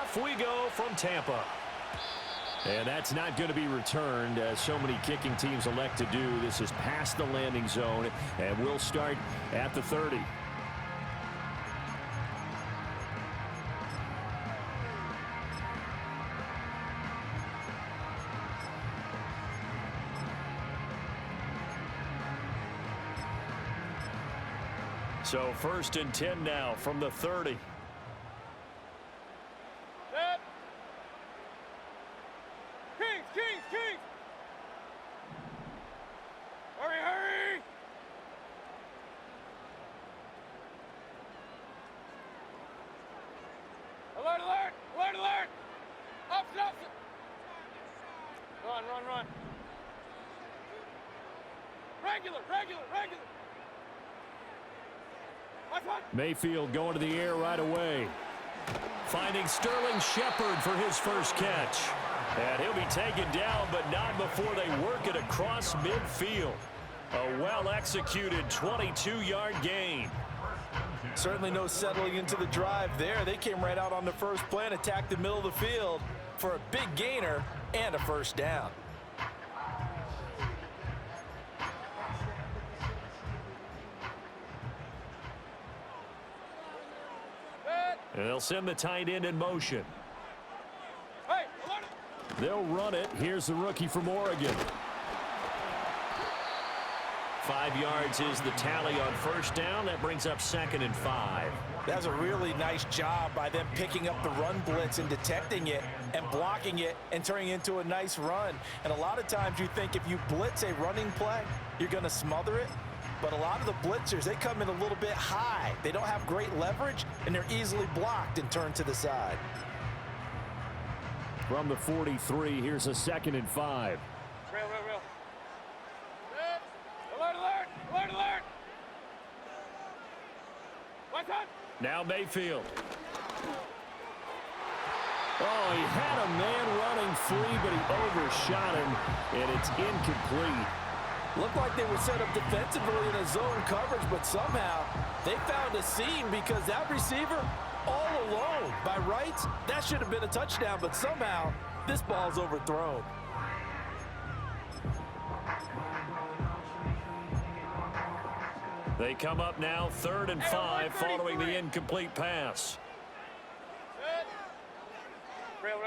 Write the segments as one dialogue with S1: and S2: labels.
S1: off we go from Tampa. And that's not going to be returned, as so many kicking teams elect to do. This is past the landing zone, and we'll start at the 30. So 1st and 10 now from the 30.
S2: Set. Kings. Hurry. Alert. Opposite. Run. Regular.
S1: Mayfield going to the air right away. Finding Sterling Shepard for his first catch. And he'll be taken down, but not before they work it across midfield. A well-executed 22-yard gain.
S3: Certainly no settling into the drive there. They came right out on the first play and attacked the middle of the field for a big gainer and a first down.
S1: And they'll send the tight end in motion.
S2: Hey,
S1: they'll run it. Here's the rookie from Oregon. 5 yards is the tally on first down. That brings up 2nd and 5.
S3: That's a really nice job by them picking up the run blitz and detecting it and blocking it and turning it into a nice run. And a lot of times you think if you blitz a running play, you're going to smother it. But a lot of the blitzers, they come in a little bit high. They don't have great leverage, and they're easily blocked and turned to the side.
S1: From the 43, here's a 2nd and 5.
S2: Real. Alert. What's up?
S1: Now Mayfield. Oh, he had a man running free, but he overshot him, and it's incomplete.
S3: Looked like they were set up defensively in a zone coverage, but somehow they found a seam because that receiver all alone. By rights, that should have been a touchdown, but somehow this ball's overthrown.
S1: They come up now 3rd and 5 following the incomplete pass.
S2: Real.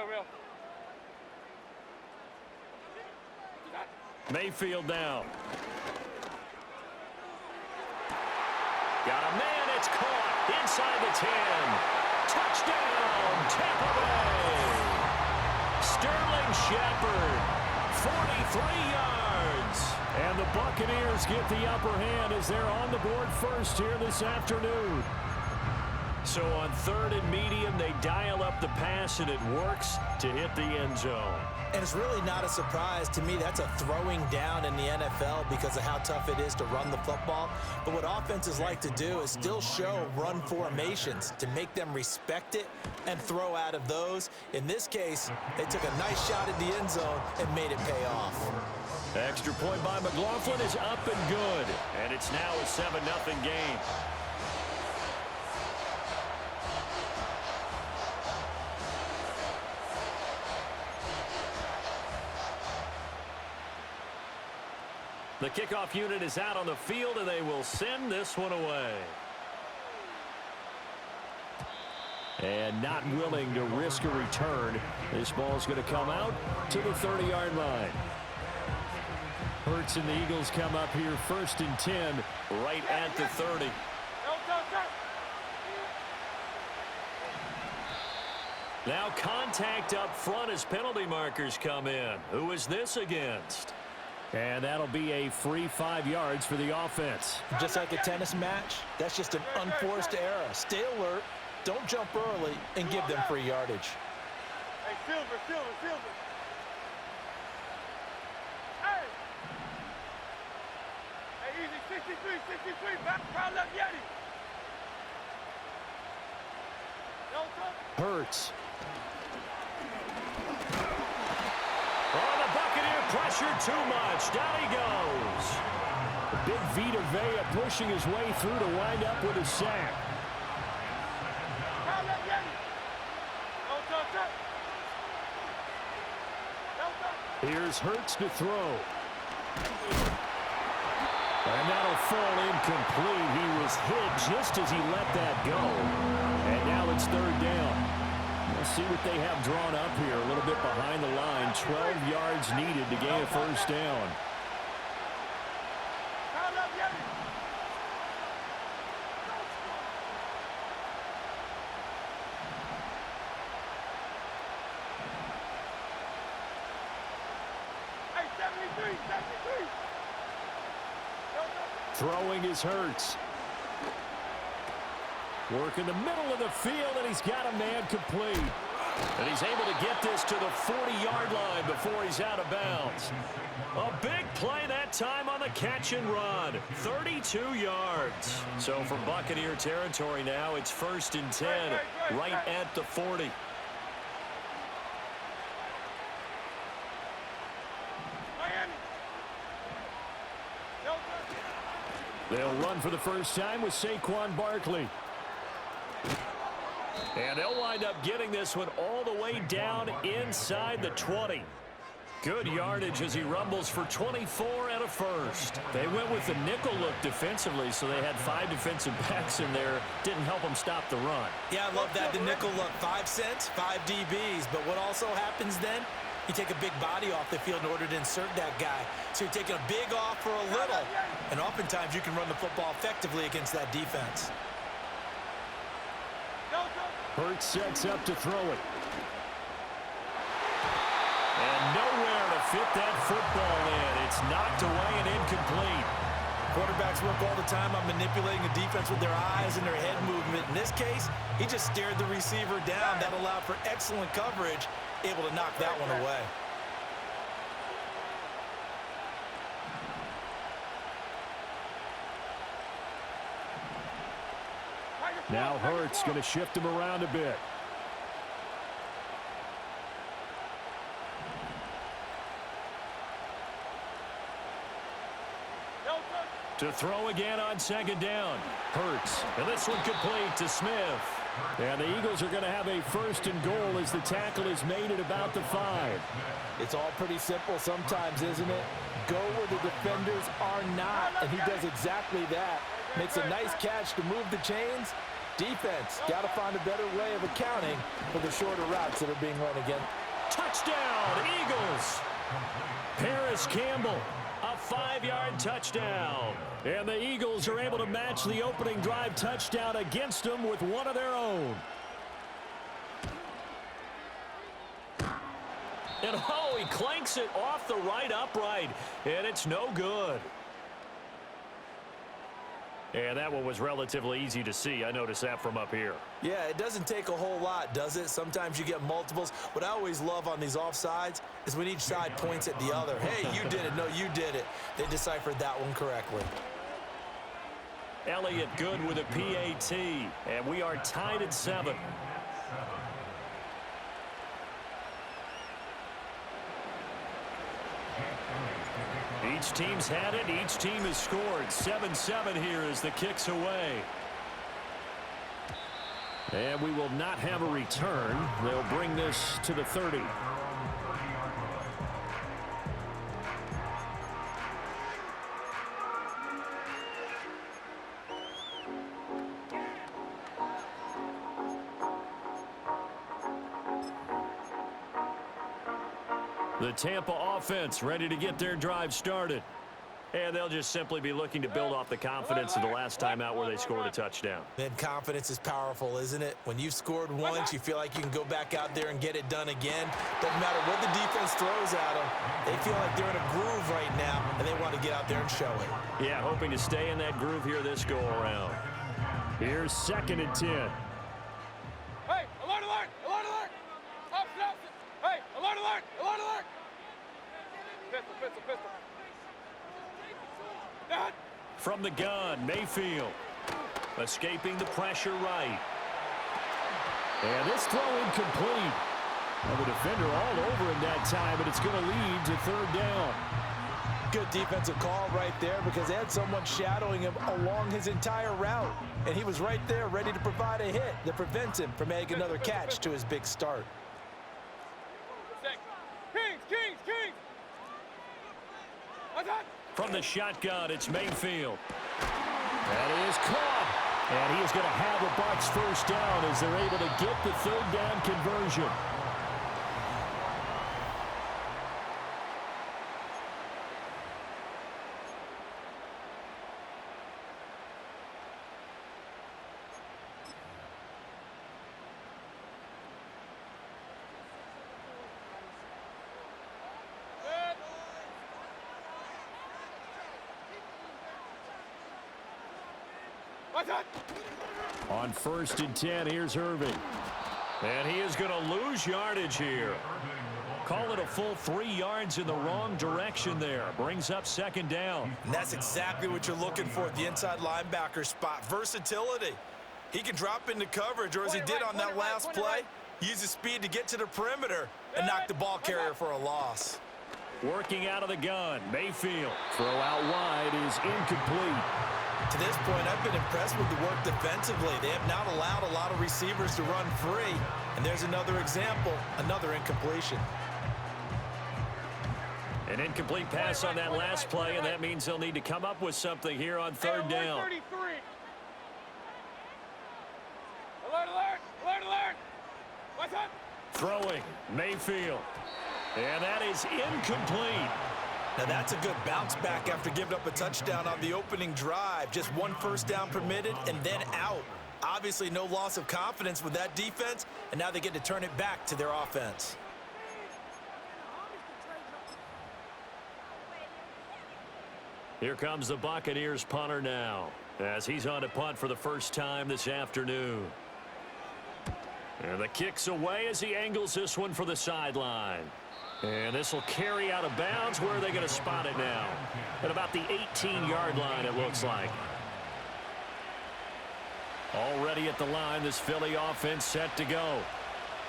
S1: Mayfield down. Got a man, it's caught inside the 10. Touchdown, Tampa Bay. Sterling Shepard, 43 yards. And the Buccaneers get the upper hand as they're on the board first here this afternoon. So on 3rd and medium, they dial up the pass, and it works to hit the end zone.
S3: And it's really not a surprise to me. That's a throwing down in the NFL because of how tough it is to run the football. But what offenses like to do is still show run formations to make them respect it and throw out of those. In this case, they took a nice shot at the end zone and made it pay off.
S1: Extra point by McLaughlin is up and good. And it's now a 7-0 game. The kickoff unit is out on the field, and they will send this one away. And not willing to risk a return. This ball is going to come out to the 30-yard line. Hurts and the Eagles come up here 1st and 10 right at the 30. Now contact up front as penalty markers come in. Who is this against? And that'll be a free 5 yards for the offense.
S3: Just like a tennis match, that's just an unforced error. Stay alert, don't jump early, and give them free yardage.
S2: Hey, Silver. Hey, easy, 63, back, crowd left, Yeti.
S1: Hurts. Oh, the Buccaneer pressure too much. Down he goes. Big Vita Vea pushing his way through to wind up with a sack.
S2: set. Delta.
S1: Here's Hurts to throw. And that'll fall incomplete. He was hit just as he let that go. And now it's third down. We'll see what they have drawn up here. A little bit behind the line. 12 yards needed to gain a first down.
S2: Pound up, Yeti. Hey, 73, 73.
S1: Throwing is Hurts. Work in the middle of the field, and he's got a man complete. And he's able to get this to the 40-yard line before he's out of bounds. A big play that time on the catch and run. 32 yards. So from Buccaneer territory now, it's 1st and 10, right at the 40.
S2: Miami. Delta.
S1: They'll run for the first time with Saquon Barkley. And they'll wind up getting this one all the way down inside the 20. Good yardage as he rumbles for 24 and a first. They went with the nickel look defensively, so they had 5 defensive backs in there. Didn't help them stop the run.
S3: Yeah, I love that. The nickel look, 5 cents, 5 DBs. But what also happens then, you take a big body off the field in order to insert that guy. So you're taking a big off for a little. And oftentimes you can run the football effectively against that defense.
S1: Hurts sets up to throw it. And nowhere to fit that football in. It's knocked away and incomplete.
S3: Quarterbacks work all the time on manipulating the defense with their eyes and their head movement. In this case, he just stared the receiver down. That allowed for excellent coverage, able to knock that one away.
S1: Now Hurts going to shift him around a bit. To throw again on 2nd down. Hurts. And this one complete to Smith. And the Eagles are going to have a 1st and goal as the tackle is made at about the 5.
S3: It's all pretty simple sometimes, isn't it? Go where the defenders are not, and he does exactly that. Makes a nice catch to move the chains. Defense, got to find a better way of accounting for the shorter routes that are being run again.
S1: Touchdown, Eagles! Paris Campbell, a 5-yard touchdown. And the Eagles are able to match the opening drive touchdown against them with one of their own. And oh, he clanks it off the right upright, and it's no good. And that one was relatively easy to see. I noticed that from up here.
S3: Yeah, it doesn't take a whole lot, does it? Sometimes you get multiples. What I always love on these offsides is when each side points at the other. Hey, you did it. No, you did it. They deciphered that one correctly.
S1: Elliott good with a PAT, and we are tied at 7. Each team's had it. Each team has scored. 7-7 here as the kick's away. And we will not have a return. They'll bring this to the 30. The Tampa offense ready to get their drive started. And they'll just simply be looking to build off the confidence of the last time out where they scored a touchdown.
S3: Then confidence is powerful, isn't it? When you've scored once, you feel like you can go back out there and get it done again. Doesn't matter what the defense throws at them. They feel like they're in a groove right now, and they want to get out there and show it.
S1: Yeah, hoping to stay in that groove here this go-around. Here's 2nd and 10.
S2: Hey, alert, alert, alert, alert. Opposite, opposite. Hey, alert, alert, alert, alert. Pistol, pistol, pistol. Dad.
S1: From the gun, Mayfield. Escaping the pressure right. And this throw incomplete. Well, the defender all over him that time, but it's going to lead to 3rd down.
S3: Good defensive call right there because they had someone shadowing him along his entire route. And he was right there ready to provide a hit that prevents him from making another catch to his big start.
S1: From the shotgun, it's Mayfield. That is caught. And he is going to have the Bucs first down as they're able to get the third down conversion. On 1st and 10, here's Irving. And he is going to lose yardage here. Call it a full 3 yards in the wrong direction there. Brings up 2nd down.
S3: And that's exactly what you're looking for at the inside linebacker spot. Versatility. He can drop into coverage, or as he did on that last play, use his speed to get to the perimeter and knock the ball carrier for a loss.
S1: Working out of the gun, Mayfield. Throw out wide is incomplete.
S3: To this point, I've been impressed with the work defensively. They have not allowed a lot of receivers to run free. And there's another example, another incompletion.
S1: An incomplete pass on that last play, and that means they'll need to come up with something here on 3rd down.
S2: Alert, alert, alert, alert. What's up?
S1: Throwing, Mayfield. And that is incomplete.
S3: Now that's a good bounce back after giving up a touchdown on the opening drive. Just 1 first down permitted and then out. Obviously no loss of confidence with that defense, and now they get to turn it back to their offense.
S1: Here comes the Buccaneers punter now, as he's on to punt for the first time this afternoon. And the kick's away as he angles this one for the sideline. And this will carry out of bounds. Where are they going to spot it now? At about the 18-yard line, it looks like. Already at the line, this Philly offense set to go.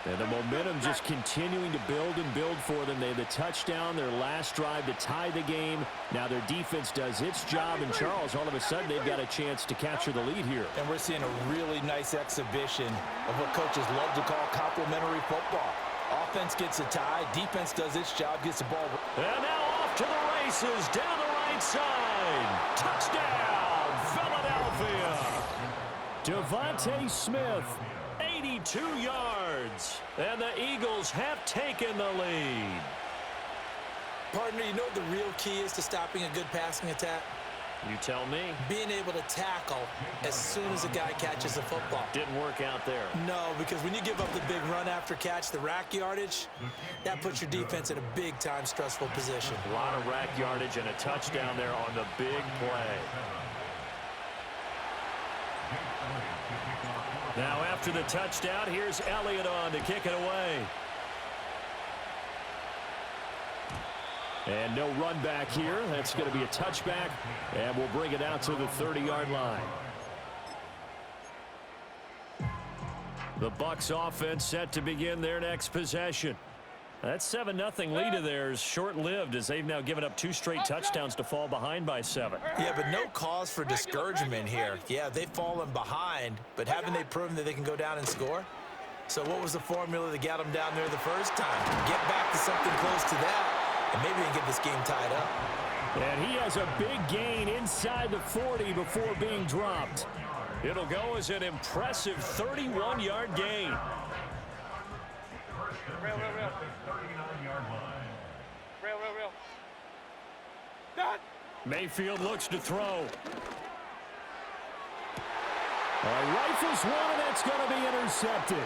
S1: And the momentum just continuing to build and build for them. They had the touchdown, their last drive to tie the game. Now their defense does its job, and Charles, all of a sudden, they've got a chance to capture the lead here.
S3: And we're seeing a really nice exhibition of what coaches love to call complementary football. Offense gets a tie, defense does its job, gets the ball.
S1: And now off to the races, down the right side. Touchdown, Philadelphia. Devontae Smith, 82 yards. And the Eagles have taken the lead.
S3: Partner, you know what the real key is to stopping a good passing attack?
S1: You tell me.
S3: Being able to tackle as soon as a guy catches the football.
S1: Didn't work out there.
S3: No, because when you give up the big run after catch, the rack yardage, that puts your defense in a big-time stressful position.
S1: A lot of rack yardage and a touchdown there on the big play. Now after the touchdown, here's Elliott on to kick it away. And no run back here. That's going to be a touchback, and we'll bring it out to the 30-yard line. The Bucs offense set to begin their next possession. That 7-0 lead of theirs short-lived as they've now given up 2 straight touchdowns to fall behind by 7.
S3: Yeah, but no cause for discouragement here. Yeah, they've fallen behind, but haven't they proven that they can go down and score? So what was the formula that got them down there the first time? Get back to something close to that. And maybe they can get this game tied up.
S1: And he has a big gain inside the 40 before being dropped. It'll go as an impressive 31-yard gain.
S2: Real. Done.
S1: Mayfield looks to throw. Rifles one, and that's going to be intercepted.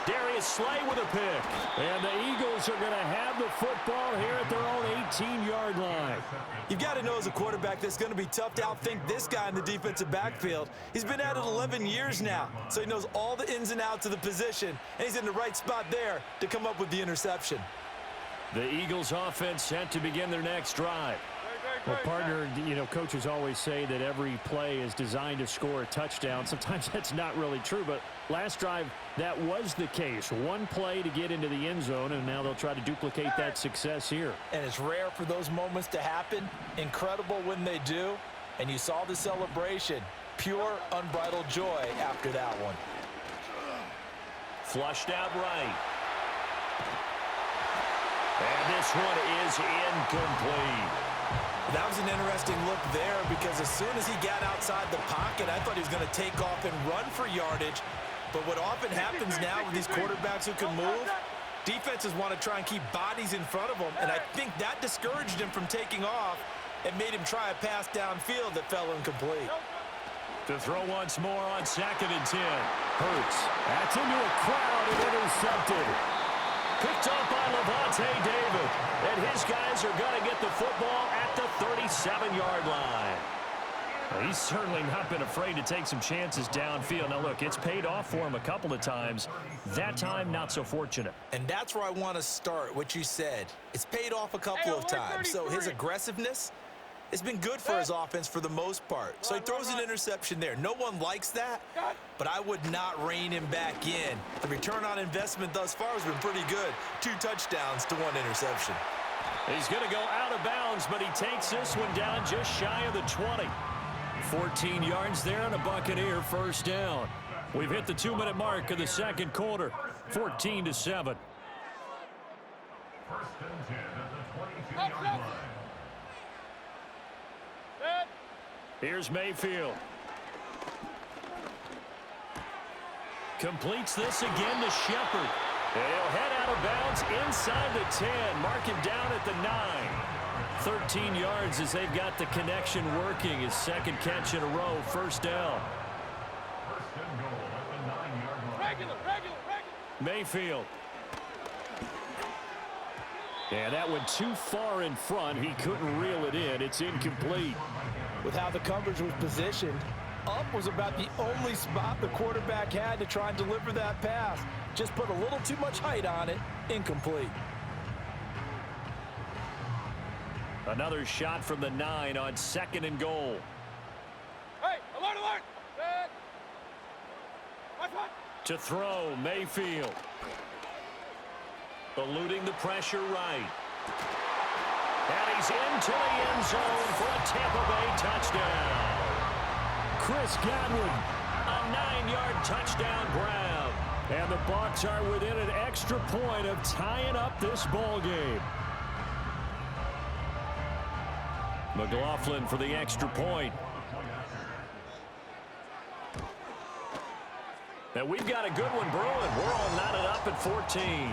S1: Darius Slay with a pick. And the Eagles are going to have the football here at their own 18-yard line.
S3: You've got to know as a quarterback that's going to be tough to outthink this guy in the defensive backfield. He's been at it 11 years now, so he knows all the ins and outs of the position, and he's in the right spot there to come up with the interception.
S1: The Eagles offense set to begin their next drive.
S4: Well, partner, you know, coaches always say that every play is designed to score a touchdown. Sometimes that's not really true, but last drive, that was the case. One play to get into the end zone, and now they'll try to duplicate that success here.
S3: And it's rare for those moments to happen. Incredible when they do. And you saw the celebration. Pure, unbridled joy after that one.
S1: Flushed out right. And this one is incomplete.
S3: That was an interesting look there because as soon as he got outside the pocket, I thought he was going to take off and run for yardage. But what often happens now with these quarterbacks who can move, defenses want to try and keep bodies in front of them, and I think that discouraged him from taking off and made him try a pass downfield that fell incomplete.
S1: To throw once more on 2nd and 10.
S4: Hurts. That's into a crowd and intercepted.
S1: Picked off by Levante David. And his guys are going to get the football at the 37-yard line.
S4: Well, he's certainly not been afraid to take some chances downfield. Now, look, it's paid off for him a couple of times. That time, not so fortunate.
S3: And that's where I want to start, what you said. It's paid off a couple of times. So his aggressiveness has been good for his offense for the most part. So he throws an interception there. No one likes that, but I would not rein him back in. The return on investment thus far has been pretty good. 2 touchdowns to 1 interception.
S1: He's going to go out of bounds, but he takes this one down just shy of the 20. 14 yards there on a Buccaneer first down. We've hit the 2-minute mark of the second quarter. 14-7.
S5: First and 10 at the 22-yard line.
S1: Here's Mayfield. Completes this again to Shepard. And he'll head out of bounds inside the 10. Mark him down at the 9. 13 yards as they've got the connection working. His second catch in a row, first down.
S5: First and goal at the 9-yard line.
S2: Regular.
S1: Mayfield.
S4: Yeah, that went too far in front. He couldn't reel it in. It's incomplete.
S3: With how the coverage was positioned, up was about the only spot the quarterback had to try and deliver that pass. Just put a little too much height on it. Incomplete.
S1: Another shot from the 9 on 2nd and goal.
S2: Hey, alert! Watch.
S1: To throw, Mayfield. Eluding the pressure right. And he's into the end zone for a Tampa Bay touchdown.
S4: Chris Godwin.
S1: A 9-yard touchdown grab.
S4: And the Bucs are within an extra point of tying up this ball game.
S1: McLaughlin for the extra point. And we've got a good one brewing. We're all knotted up at 14.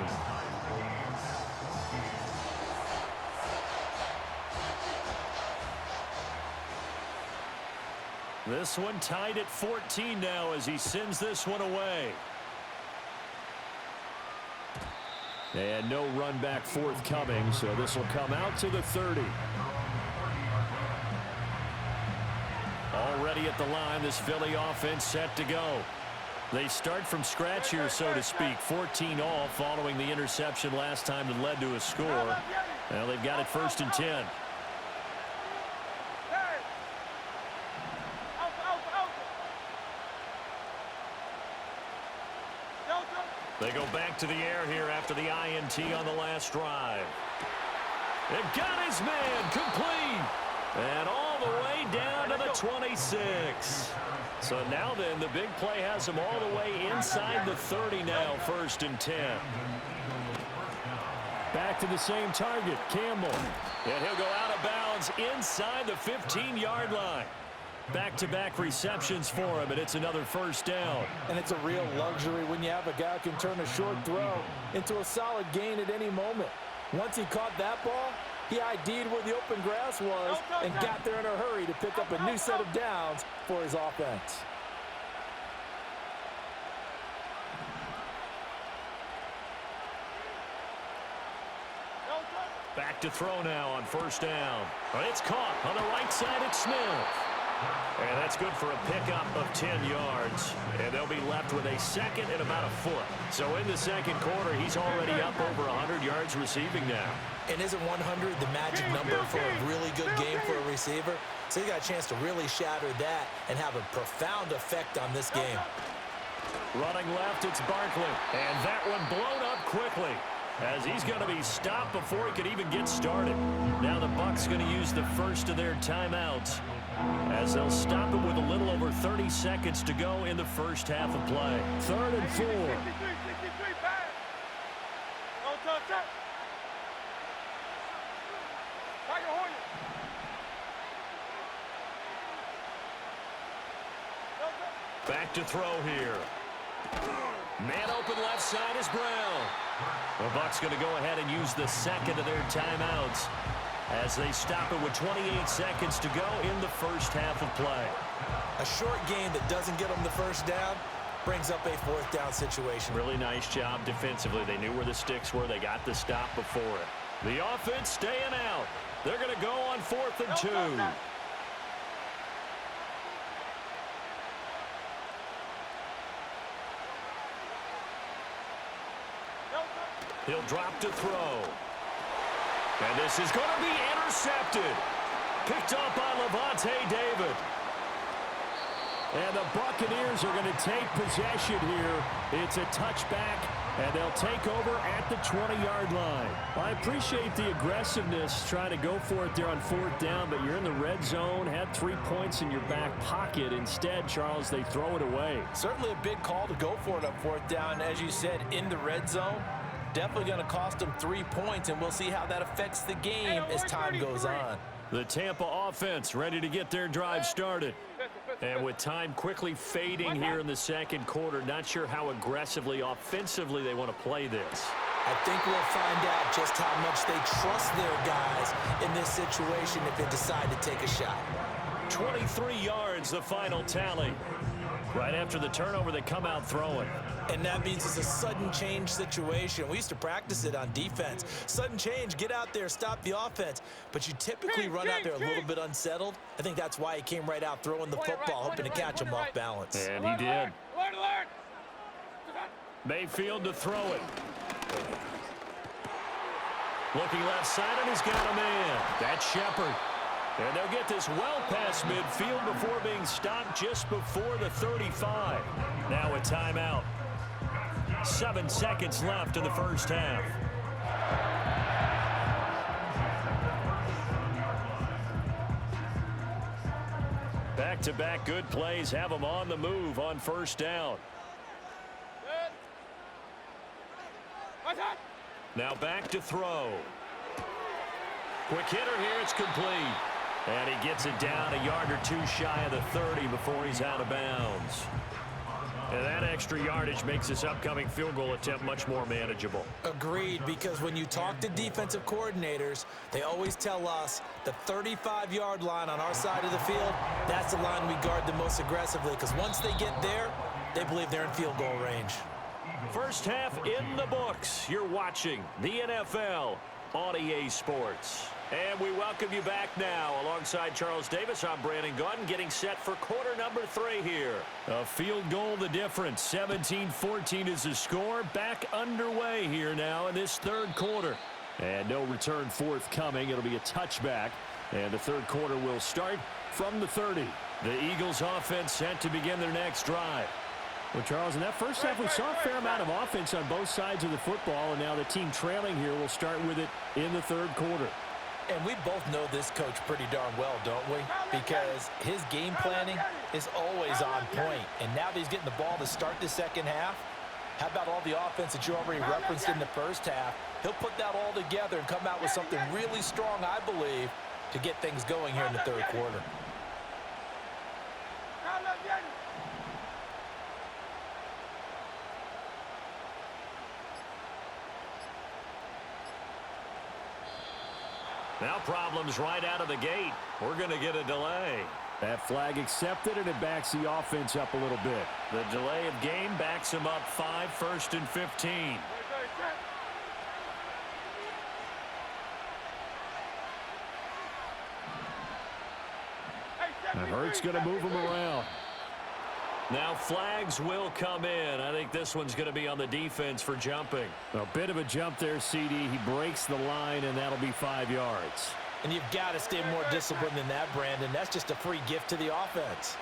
S1: This one tied at 14 now as he sends this one away.
S4: And no run back forthcoming, so this will come out to the 30.
S1: Already at the line, this Philly offense set to go. They start from scratch here, so to speak. 14 all following the interception last time that led to a score. Well, they've got it 1st and 10. They go back to the air here after the INT on the last drive. They've got his man complete. And all the way down to the 26. So now then, the big play has him all the way inside the 30 now, 1st and 10.
S4: Back to the same target, Campbell.
S1: And he'll go out of bounds inside the 15-yard line. Back-to-back receptions for him, and it's another first down.
S3: And it's a real luxury when you have a guy who can turn a short throw into a solid gain at any moment. Once he caught that ball, he ID'd where the open grass was and got there in a hurry to pick up a new set of downs for his offense.
S1: Back to throw now on first down. But it's caught on the right side at Smith. And that's good for a pickup of 10 yards. And they'll be left with a second and about a foot. So in the second quarter, he's already up over 100 yards receiving now.
S3: And isn't 100 the magic number for a really good game for a receiver? So he got a chance to really shatter that and have a profound effect on this game.
S1: Running left, it's Barkley. And that one blown up quickly, as he's going to be stopped before he could even get started. Now the Bucs going to use the first of their timeouts, as they'll stop him with a little over 30 seconds to go in the first half of play.
S4: 3rd and 4.
S1: Back to throw here. Man open left side is Brown. The Bucs going to go ahead and use the second of their timeouts as they stop it with 28 seconds to go in the first half of play.
S3: A short game that doesn't get them the first down brings up a fourth down situation.
S1: Really nice job defensively. They knew where the sticks were. They got the stop before it. The offense staying out. They're going to go on 4th and 2. He'll drop to throw. And this is going to be intercepted. Picked up by Levante David.
S4: And the Buccaneers are going to take possession here. It's a touchback, and they'll take over at the 20-yard line. I appreciate the aggressiveness trying to go for it there on 4th down, but you're in the red zone, had 3 points in your back pocket. Instead, Charles, they throw it away.
S3: Certainly a big call to go for it on 4th down. As you said, in the red zone, definitely going to cost them 3 points, and we'll see how that affects the game as time goes on.
S1: The Tampa offense ready to get their drive started. And with time quickly fading here in the second quarter, not sure how aggressively, offensively they want to play this.
S3: I think we'll find out just how much they trust their guys in this situation if they decide to take a shot.
S1: 23 yards, the final tally. Right after the turnover, they come out throwing.
S3: And that means it's a sudden change situation. We used to practice it on defense. Sudden change, get out there, stop the offense. But you typically run out there a little bit unsettled. I think that's why he came right out throwing the football, hoping to catch him off balance.
S1: And he did. Mayfield to throw it. Looking left side, and he's got a man. That's Shepard. And they'll get this well past midfield before being stopped just before the 35. Now a timeout. 7 seconds left in the first half. Back-to-back good plays have them on the move on first down. Now back to throw. Quick hitter here, it's complete. And he gets it down a yard or two shy of the 30 before he's out of bounds. And that extra yardage makes this upcoming field goal attempt much more manageable.
S3: Agreed, because when you talk to defensive coordinators, they always tell us the 35-yard line on our side of the field, that's the line we guard the most aggressively, because once they get there, they believe they're in field goal range.
S1: First half in the books. You're watching the NFL on EA Sports. And we welcome you back now. Alongside Charles Davis, I'm Brandon Gaudin, getting set for quarter number 3 here. A field goal the difference. 17-14 is the score. Back underway here now in this third quarter. And no return forthcoming. It'll be a touchback. And the third quarter will start from the 30. The Eagles offense set to begin their next drive.
S4: Well, Charles, in that first half, we saw a fair amount of offense on both sides of the football, and now the team trailing here will start with it in the third quarter.
S3: And we both know this coach pretty darn well, don't we? Because his game planning is always on point. And now that he's getting the ball to start the second half, how about all the offense that you already referenced in the first half? He'll put that all together and come out with something really strong, I believe, to get things going here in the third quarter.
S1: Now problems right out of the gate. We're going to get a delay.
S4: That flag accepted, and it backs the offense up a little bit.
S1: The delay of game backs them up 5, 1st and 15.
S4: And Hurts going to move him around.
S1: Now flags will come in. I think this one's going to be on the defense for jumping.
S4: A bit of a jump there, CD. He breaks the line, and that'll be 5 yards.
S3: And you've got to stay more disciplined than that, Brandon. That's just a free gift to the offense.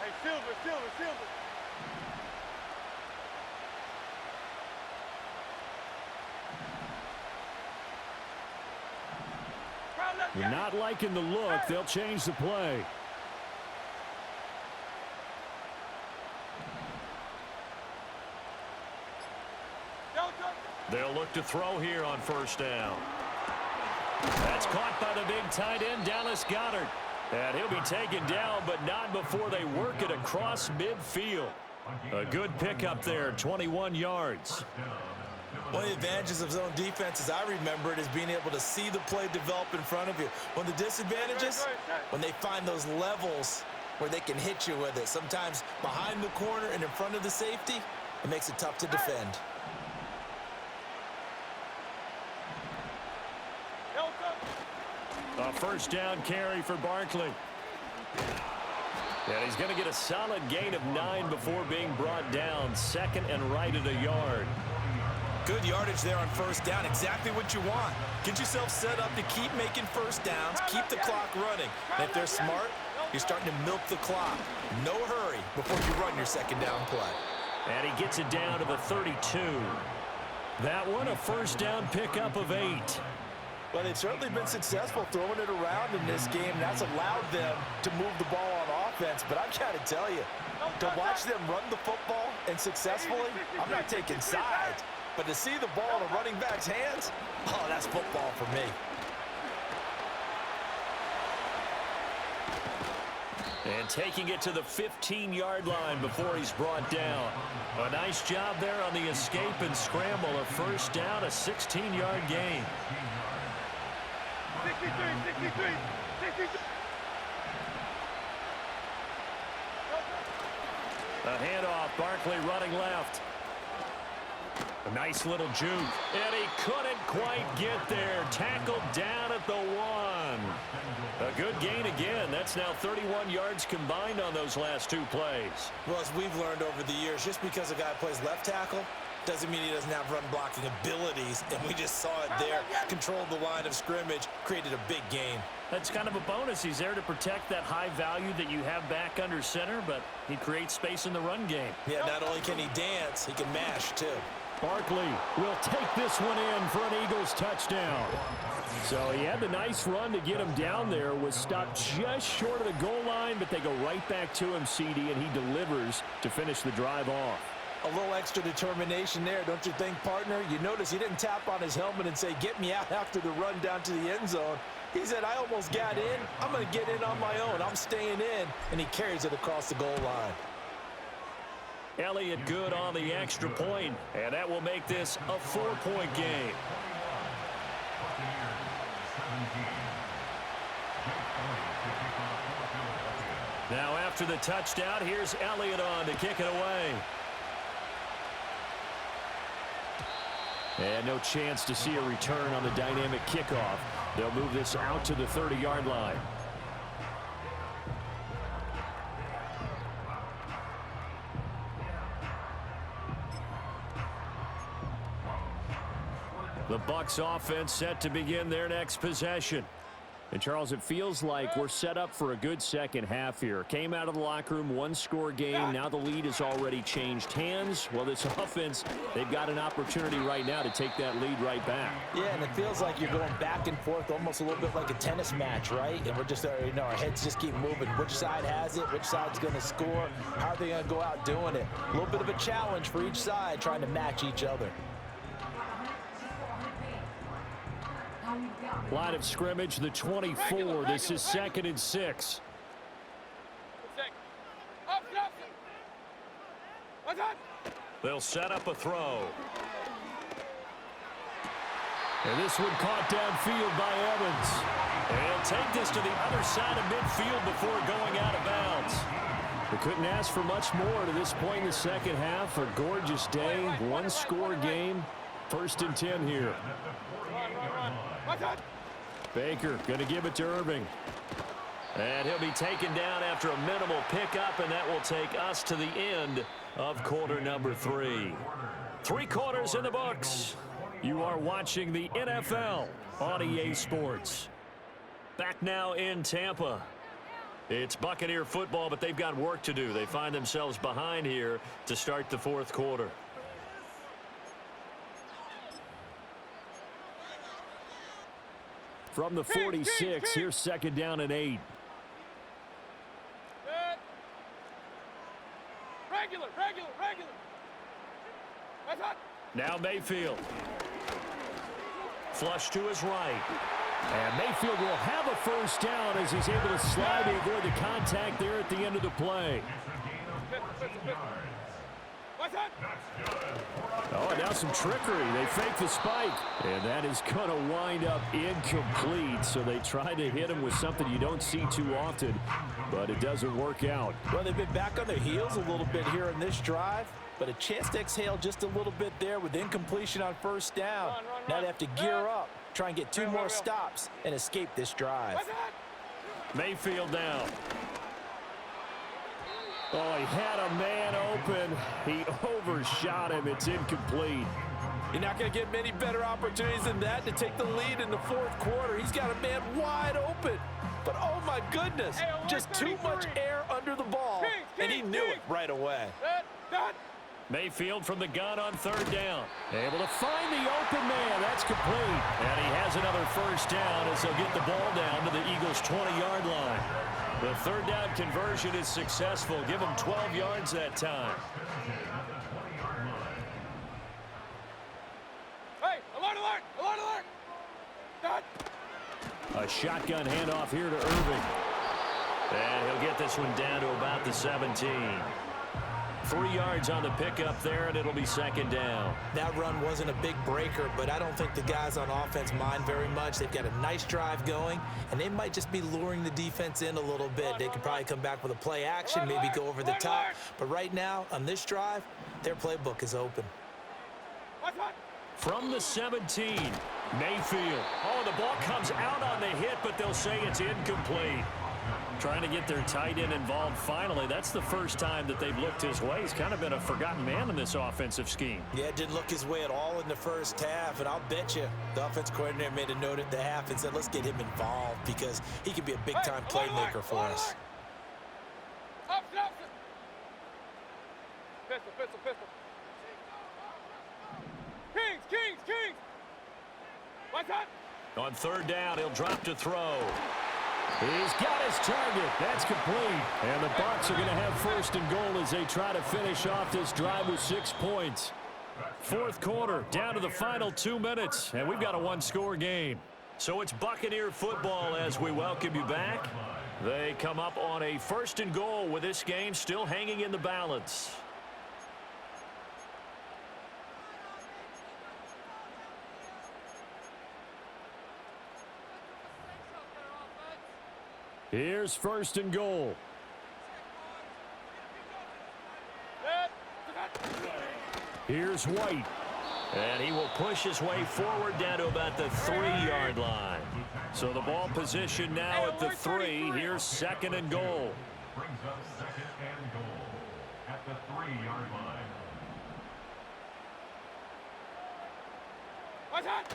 S2: Hey, Silver.
S4: You're not liking the look. They'll change the play.
S1: They'll look to throw here on first down. That's caught by the big tight end, Dallas Goedert. And he'll be taken down, but not before they work it across midfield. A good pickup there, 21 yards.
S3: One of the advantages of zone defense, as I remember it, is being able to see the play develop in front of you. One of the disadvantages, when they find those levels where they can hit you with it. Sometimes behind the corner and in front of the safety, it makes it tough to defend.
S1: A first down carry for Barkley. And he's going to get a solid gain of 9 before being brought down. Second and right at a yard.
S3: Good yardage there on first down. Exactly what you want. Get yourself set up to keep making first downs, keep the clock running. And if they're smart, you're starting to milk the clock. No hurry before you run your second down play.
S1: And he gets it down to the 32. That one, a first down pickup of 8.
S3: Well, they've certainly been successful throwing it around in this game, and that's allowed them to move the ball on offense. But I've got to tell you, to watch them run the football and successfully, I'm not taking sides. But to see the ball in a running back's hands, oh, that's football for me.
S1: And taking it to the 15-yard line before he's brought down. A nice job there on the escape and scramble. A first down, a 16-yard gain.
S2: 63.
S1: A handoff, Barkley running left. A nice little juke. And he couldn't quite get there. Tackled down at the 1. A good gain again. That's now 31 yards combined on those last 2 plays.
S3: Well, as we've learned over the years, just because a guy plays left tackle doesn't mean he doesn't have run blocking abilities, and we just saw it there. Controlled the line of scrimmage, created a big gain.
S1: That's kind of a bonus. He's there to protect that high value that you have back under center, but he creates space in the run game.
S3: Yeah, not only can he dance, he can mash, too.
S4: Barkley will take this one in for an Eagles touchdown. So he had the nice run to get him down there, was stopped just short of the goal line, but they go right back to him, CD, and he delivers to finish the drive off.
S3: A little extra determination there, don't you think, partner? You notice he didn't tap on his helmet and say, get me out after the run down to the end zone. He said, I almost got in. I'm going to get in on my own. I'm staying in. And he carries it across the goal line.
S1: Elliott good on the extra point, and that will make this a 4-point game. Now after the touchdown, here's Elliott on to kick it away.
S4: And no chance to see a return on the dynamic kickoff. They'll move this out to the 30-yard line.
S1: The Bucs offense set to begin their next possession.
S4: And, Charles, it feels like we're set up for a good second half here. Came out of the locker room, one-score game. Now the lead has already changed hands. Well, this offense, they've got an opportunity right now to take that lead right back.
S3: Yeah, and it feels like you're going back and forth almost a little bit like a tennis match, right? And we're just, our heads just keep moving. Which side has it? Which side's going to score? How are they going to go out doing it? A little bit of a challenge for each side trying to match each other.
S4: Line of scrimmage, the 24. This is 2nd and 6.
S1: They'll set up a throw.
S4: And this one caught downfield by Evans.
S1: And take this to the other side of midfield before going out of bounds.
S4: They couldn't ask for much more to this point in the second half. A gorgeous day, one-score game. 1st and 10 here. Baker going to give it to Irving.
S1: And he'll be taken down after a minimal pickup, and that will take us to the end of quarter number 3. 3 quarters in the books. You are watching the NFL on EA Sports. Back now in Tampa. It's Buccaneer football, but they've got work to do. They find themselves behind here to start the 4th quarter.
S4: From the 46, here's 2nd down and 8.
S2: Regular.
S1: Now Mayfield. Flush to his right.
S4: And Mayfield will have a first down as he's able to slide to avoid the contact there at the end of the play. Oh, and now some trickery. They fake the spike. And that is going to wind up incomplete. So they try to hit him with something you don't see too often, but it doesn't work out.
S3: Well, they've been back on their heels a little bit here in this drive, but a chance to exhale just a little bit there with incompletion on first down. Now they have to gear up, try and get two more stops, and escape this drive.
S4: Mayfield down. Oh, he had a man open. He overshot him. It's incomplete.
S3: You're not going to get many better opportunities than that to take the lead in the fourth quarter. He's got a man wide open. But, oh, my goodness, just too much air under the ball, and he knew it right away.
S4: Mayfield from the gun on third down. Able to find the open man. That's complete. And he has another first down as they'll get the ball down to the Eagles' 20-yard line. The third down conversion is successful. Give them 12 yards that time.
S2: Hey, alert, alert, alert, alert. Dot.
S4: A shotgun handoff here to Irving.
S1: And he'll get this one down to about the 17. 3 yards on the pickup there, and it'll be second down.
S3: That run wasn't a big breaker, but I don't think the guys on offense mind very much. They've got a nice drive going, and they might just be luring the defense in a little bit. They could probably come back with a play action, maybe go over the top. But right now, on this drive, their playbook is open.
S1: From the 17, Mayfield. Oh, the ball comes out on the hit, but they'll say it's incomplete.
S4: Trying to get their tight end involved finally. That's the first time that they've looked his way. He's kind of been a forgotten man in this offensive scheme.
S3: Yeah, it didn't look his way at all in the first half, and I'll bet you the offense coordinator made a note at the half and said, let's get him involved because he could be a big-time playmaker for us.
S2: Option, option. Pistol, pistol, pistol. Kings, Kings, Kings. What's that?
S1: On third down, he'll drop to throw.
S4: He's got his target. That's complete. And the Bucs are going to have first and goal as they try to finish off this drive with 6 points. Fourth quarter, down to the final 2 minutes, and we've got a one-score game.
S1: So it's Buccaneer football as we welcome you back. They come up on a first and goal with this game still hanging in the balance.
S4: Here's first and goal. Here's White.
S1: And he will push his way forward down to about the 3-yard line. So the ball position now at the 3. Here's second and goal.
S5: Brings up second and goal at the 3-yard line.
S2: What's that?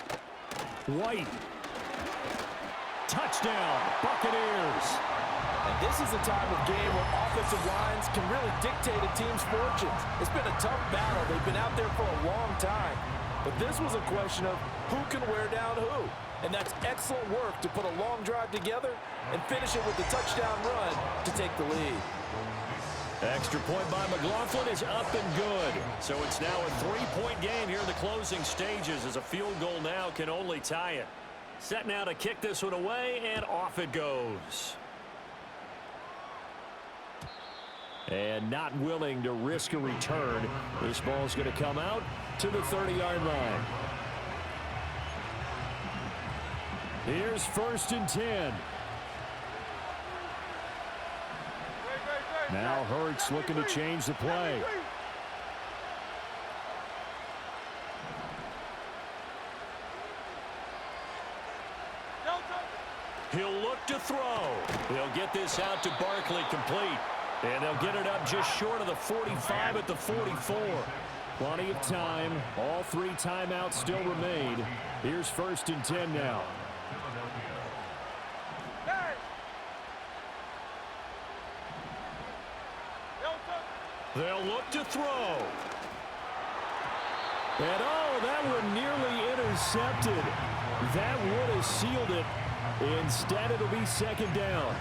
S4: White. Touchdown, Buccaneers.
S3: And this is a time of game where offensive lines can really dictate a team's fortunes. It's been a tough battle. They've been out there for a long time. But this was a question of who can wear down who. And that's excellent work to put a long drive together and finish it with the touchdown run to take the lead.
S1: Extra point by McLaughlin is up and good. So it's now a 3-point game here in the closing stages as a field goal now can only tie it. Set now to kick this one away, and off it goes.
S4: And not willing to risk a return. This ball's going to come out to the 30-yard line. Here's first and 10. Now Hurts looking to change the play.
S1: He'll look to throw. He'll get this out to Barkley complete. And they'll get it up just short of the 45 at the 44.
S4: Plenty of time. All 3 timeouts still remain. Here's first and 10 now.
S1: They'll look to throw.
S4: And oh, that one nearly intercepted. That would have sealed it. Instead, it'll be second down.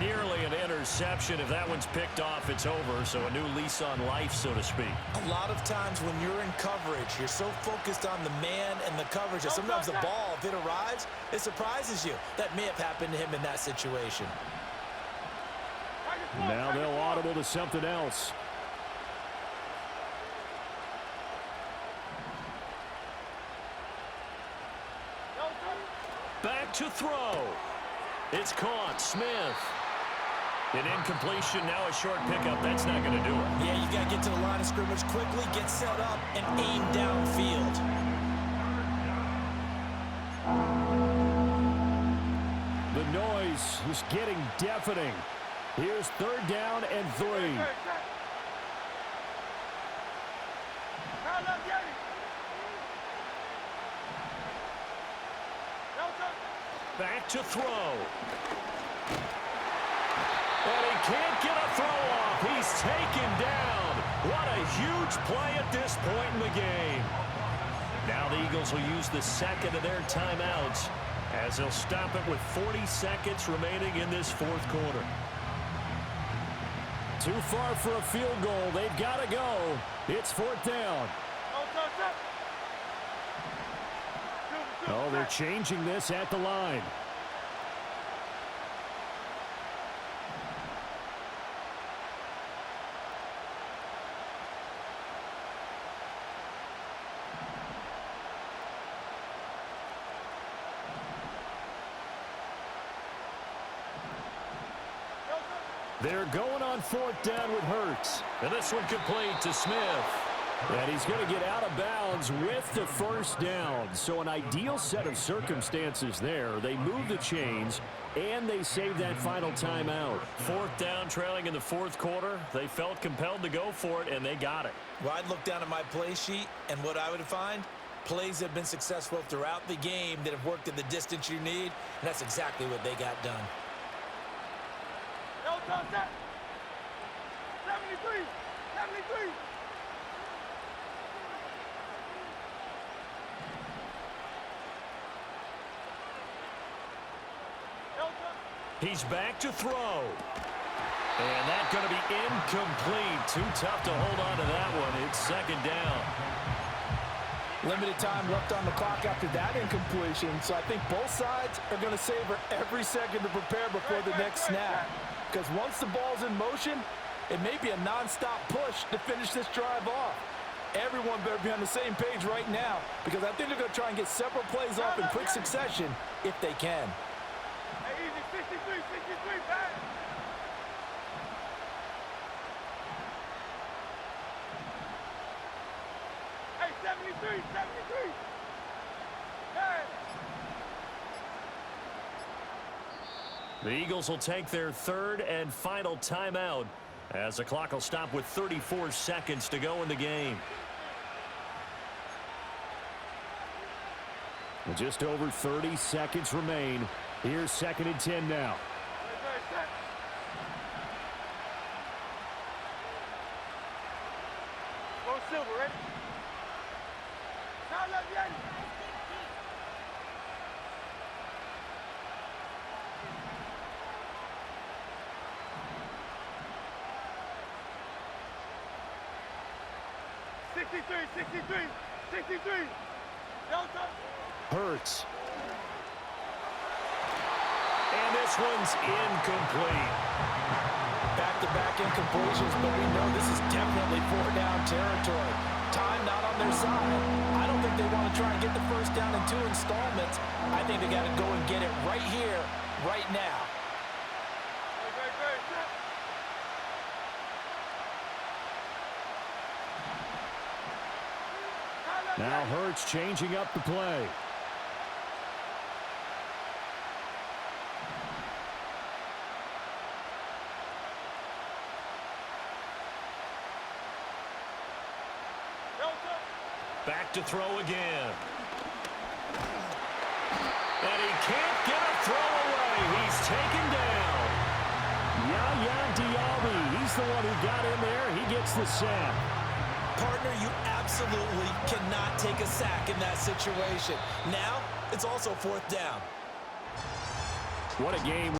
S1: Nearly an interception. If that one's picked off, it's over. So a new lease on life, so to speak.
S3: A lot of times when you're in coverage, you're so focused on the man and the coverage that sometimes the ball, if it arrives, it surprises you. That may have happened to him in that situation.
S4: Now they'll audible to something else.
S1: Back to throw. It's caught. Smith. An incompletion, now a short pickup. That's not going to do it.
S3: Yeah, you got to get to the line of scrimmage quickly, get set up, and aim downfield.
S4: The noise is getting deafening. Here's 3rd down and 3.
S1: Back to throw. And he can't get a throw off. He's taken down. What a huge play at this point in the game. Now the Eagles will use the second of their timeouts as they'll stop it with 40 seconds remaining in this 4th quarter.
S4: Too far for a field goal. They've got to go. It's 4th down. Oh, they're changing this at the line. They're going on 4th down with Hurts.
S1: And this one complete to Smith.
S4: And he's going to get out of bounds with the 1st down. So an ideal set of circumstances there. They move the chains, and they save that final timeout.
S1: 4th down, trailing in the 4th quarter. They felt compelled to go for it, and they got it.
S3: Well, I'd look down at my play sheet, and what I would find, plays that have been successful throughout the game that have worked at the distance you need, and that's exactly what they got done.
S2: 73! 73!
S1: He's back to throw. And that's going to be incomplete. Too tough to hold on to that one. It's 2nd down.
S3: Limited time left on the clock after that incompletion, so I think both sides are going to savor every second to prepare before the next snap. Because once the ball's in motion, it may be a non-stop push to finish this drive off. Everyone better be on the same page right now, because I think they're going to try and get several plays off in quick succession if they can.
S2: Hey, easy, 63, 63, back. Hey, 73, 73. Hey.
S1: The Eagles will take their 3rd and final timeout as the clock will stop with 34 seconds to go in the game.
S4: Just over 30 seconds remain. Here's 2nd and 10 now.
S2: Go Silver, ready? Now left, Yanni.
S4: Hurts.
S1: And this one's incomplete.
S3: Back-to-back incompletions, but we know this is definitely 4-down territory. Time not on their side. I don't think they want to try and get the 1st down in 2 installments. I think they got to go and get it right here, right now.
S4: Now Hurts changing up the play.
S1: Back to throw again. And he can't get a throw away. He's taken down.
S4: Yaya Diaby, he's the one who got in there. He gets the sack.
S3: Partner, you absolutely cannot take a sack in that situation. Now, it's also 4th down.
S4: What a game.